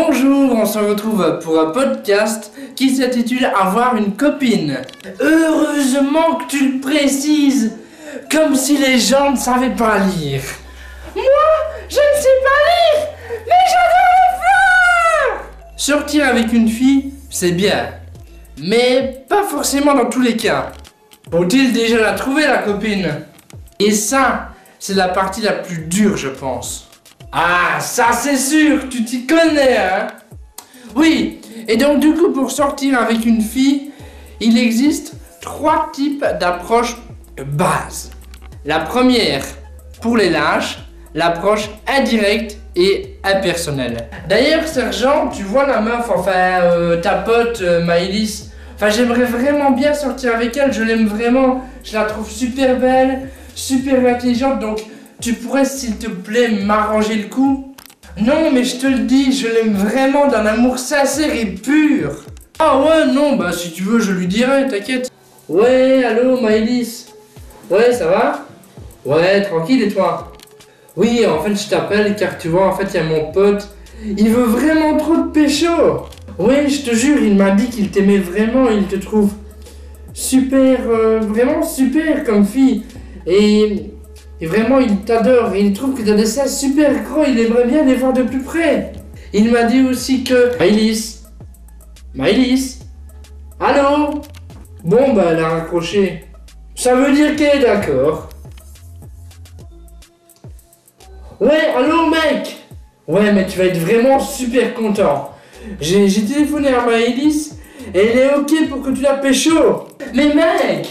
Bonjour, on se retrouve pour un podcast qui s'intitule Avoir une copine. Heureusement que tu le précises, comme si les gens ne savaient pas lire. Moi, je ne sais pas lire, mais j'adore les fleurs. Sortir avec une fille, c'est bien, mais pas forcément dans tous les cas. Faut-il déjà la trouver, la copine? Et ça, c'est la partie la plus dure, je pense. Ah, ça c'est sûr, tu t'y connais, hein? Oui, et donc du coup, pour sortir avec une fille, il existe 3 types d'approches de base. La première, pour les lâches, l'approche indirecte et impersonnelle. D'ailleurs, Sergent, tu vois la meuf, ta pote, Maëlys, j'aimerais vraiment bien sortir avec elle, je l'aime vraiment, je la trouve super belle, super intelligente, donc tu pourrais, s'il te plaît, m'arranger le coup? Non, mais je te le dis, je l'aime vraiment d'un amour sincère et pur. Ah ouais, non, bah si tu veux, je lui dirai, t'inquiète. Ouais, allô, Maëlys? Ouais, ça va? Ouais, tranquille, et toi? Oui, en fait, je t'appelle car tu vois, en fait, il y a mon pote, il veut vraiment trop de pécho. Ouais, je te jure, il m'a dit qu'il t'aimait vraiment, il te trouve super, vraiment super comme fille. Et vraiment, il t'adore, il trouve que t'as des seins super gros, il aimerait bien les voir de plus près. Il m'a dit aussi que... Maëlys? Allô? Bon, bah, elle a raccroché. Ça veut dire qu'elle est d'accord. Ouais, allô, mec? Ouais, mais tu vas être vraiment super content. J'ai téléphoné à Maëlys, et elle est ok pour que tu la pécho. Mais mec,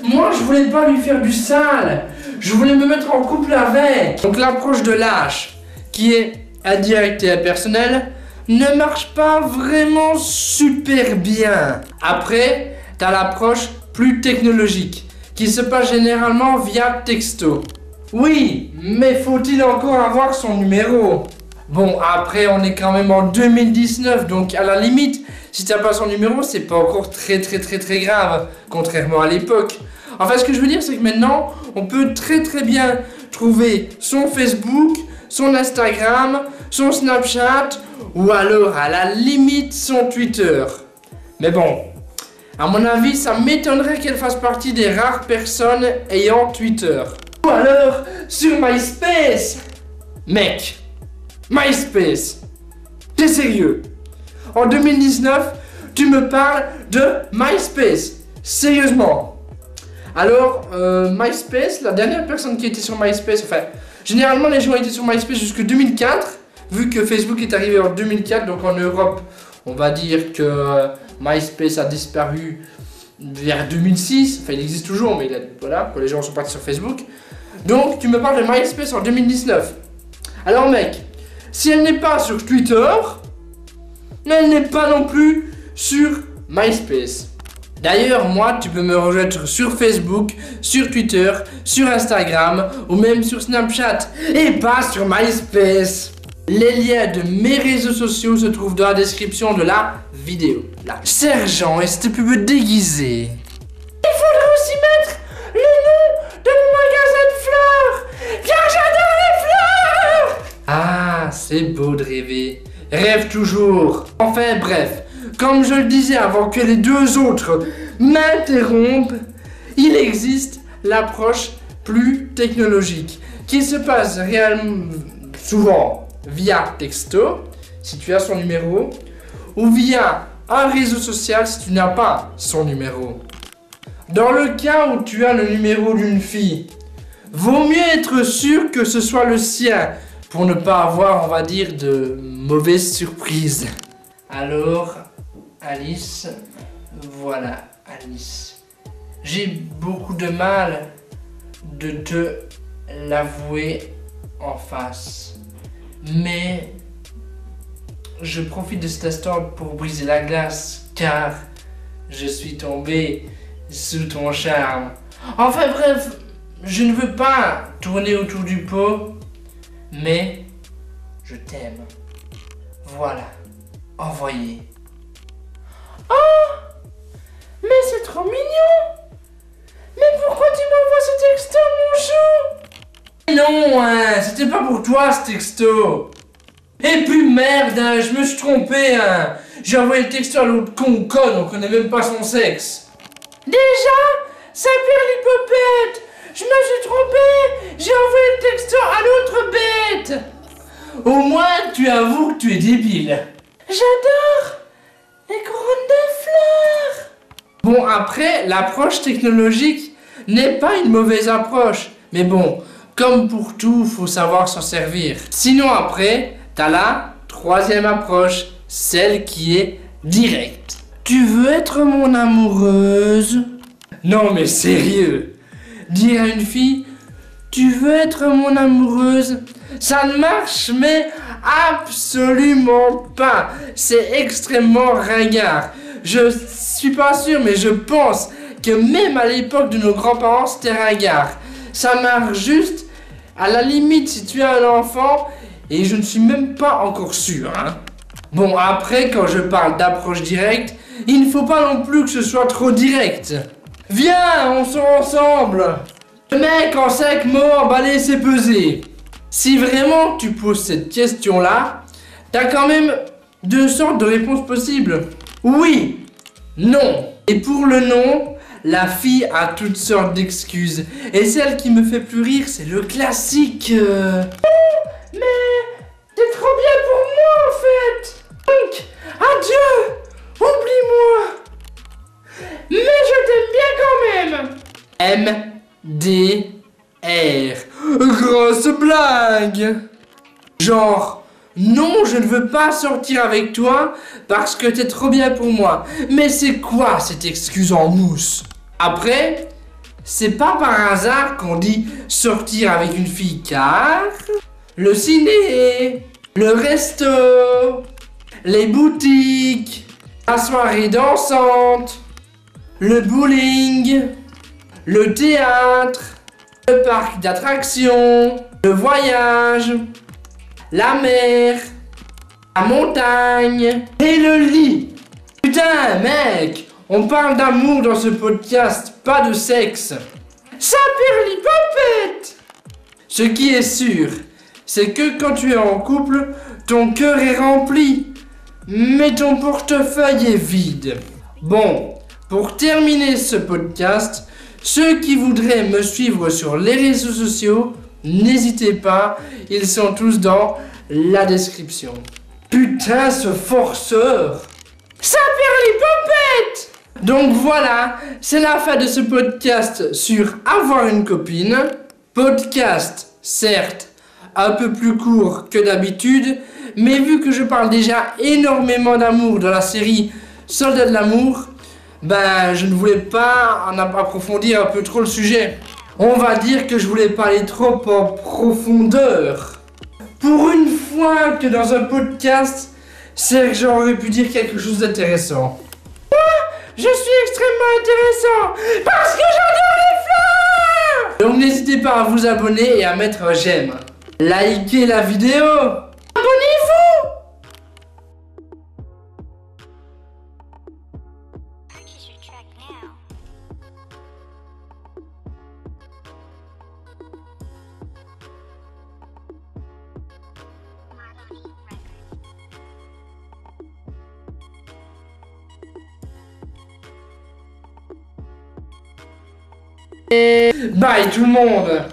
moi, je voulais pas lui faire du sale. Je voulais me mettre en couple avec. Donc l'approche de lâche, qui est indirecte et impersonnelle, ne marche pas vraiment super bien. Après, t'as l'approche plus technologique, qui se passe généralement via texto. Oui, mais faut-il encore avoir son numéro? Bon, après, on est quand même en 2019, donc à la limite, si t'as pas son numéro, c'est pas encore très grave, contrairement à l'époque. Enfin, ce que je veux dire, c'est que maintenant, on peut très bien trouver son Facebook, son Instagram, son Snapchat, ou alors, à la limite, son Twitter. Mais bon, à mon avis, ça m'étonnerait qu'elle fasse partie des rares personnes ayant Twitter. Ou alors, sur MySpace. Mec, MySpace, t'es sérieux? En 2019, tu me parles de MySpace? Sérieusement? Alors, MySpace, la dernière personne qui était sur MySpace, généralement les gens étaient sur MySpace jusqu'en 2004, vu que Facebook est arrivé en 2004, donc en Europe, on va dire que MySpace a disparu vers 2006, il existe toujours, mais voilà, les gens sont partis sur Facebook. Donc, tu me parles de MySpace en 2019. Alors mec, si elle n'est pas sur Twitter, elle n'est pas non plus sur MySpace. D'ailleurs, moi, tu peux me rejoindre sur Facebook, sur Twitter, sur Instagram ou même sur Snapchat et pas sur MySpace. Les liens de mes réseaux sociaux se trouvent dans la description de la vidéo. Là. Sergent, et cette pub déguisée. Il faudrait aussi mettre le nom de mon magasin de fleurs, car j'adore les fleurs. Ah, c'est beau de rêver. Rêve toujours. Enfin bref. Comme je le disais avant que les deux autres m'interrompent, il existe l'approche plus technologique qui se passe réellement souvent via texto, si tu as son numéro, ou via un réseau social si tu n'as pas son numéro. Dans le cas où tu as le numéro d'une fille, vaut mieux être sûr que ce soit le sien pour ne pas avoir, on va dire, de mauvaises surprises. Alors, Alice, voilà, Alice. J'ai beaucoup de mal de te l'avouer en face. Mais je profite de cet instant pour briser la glace, car je suis tombé sous ton charme. Enfin bref, je ne veux pas tourner autour du pot, mais je t'aime. Voilà, envoyé. Oh, mais c'est trop mignon. Mais pourquoi tu m'envoies ce texto, mon chou? Non, hein, c'était pas pour toi ce texto. Et puis merde, hein, je me suis trompé, hein. J'ai envoyé le texto à l'autre conne, on connaît même pas son sexe. Déjà, ça perd l'hypopète. Je me suis trompé, j'ai envoyé le texto à l'autre bête. Au moins, tu avoues que tu es débile. J'adore les couronnes de fleurs. Bon, après, l'approche technologique n'est pas une mauvaise approche. Mais bon, comme pour tout, faut savoir s'en servir. Sinon après, t'as la troisième approche, celle qui est directe. Tu veux être mon amoureuse? Non mais sérieux, dire à une fille, tu veux être mon amoureuse? Ça ne marche mais absolument pas. C'est extrêmement ringard. Je suis pas sûr mais je pense que même à l'époque de nos grands-parents c'était ringard. Ça marche juste à la limite si tu as un enfant et je ne suis même pas encore sûr. Hein. Bon après quand je parle d'approche directe, il ne faut pas non plus que ce soit trop direct. Viens, on sort ensemble. Le mec en 5 mots emballé c'est pesé. Si vraiment tu poses cette question là, t'as quand même deux sortes de réponses possibles. Oui, non. Et pour le non, la fille a toutes sortes d'excuses. Et celle qui me fait plus rire, c'est le classique. Mais t'es trop bien pour moi en fait. Donc, adieu. Oublie-moi. Mais je t'aime bien quand même. MDR. Grosse blague. Genre, non, je ne veux pas sortir avec toi parce que t'es trop bien pour moi. Mais c'est quoi cette excuse en mousse? Après, c'est pas par hasard qu'on dit sortir avec une fille car le ciné, le resto, les boutiques, la soirée dansante, le bowling, le théâtre, le parc d'attractions, le voyage, la mer, la montagne et le lit. Putain, mec, on parle d'amour dans ce podcast, pas de sexe. Ça perd l'hypopète. Ce qui est sûr, c'est que quand tu es en couple, ton cœur est rempli, mais ton portefeuille est vide. Bon, pour terminer ce podcast, ceux qui voudraient me suivre sur les réseaux sociaux, n'hésitez pas, ils sont tous dans la description. Putain, ce forceur! Ça perd l'hypopète! Donc voilà, c'est la fin de ce podcast sur avoir une copine. Podcast, certes, un peu plus court que d'habitude, mais vu que je parle déjà énormément d'amour dans la série Soldats de l'amour, ben je ne voulais pas en approfondir un peu trop le sujet. On va dire que je voulais pas aller trop en profondeur. Pour une fois que dans un podcast, c'est que j'aurais pu dire quelque chose d'intéressant. Moi, je suis extrêmement intéressant parce que j'adore les fleurs. Donc n'hésitez pas à vous abonner et à mettre un j'aime. Likez la vidéo. Abonnez-vous. Bye tout le monde.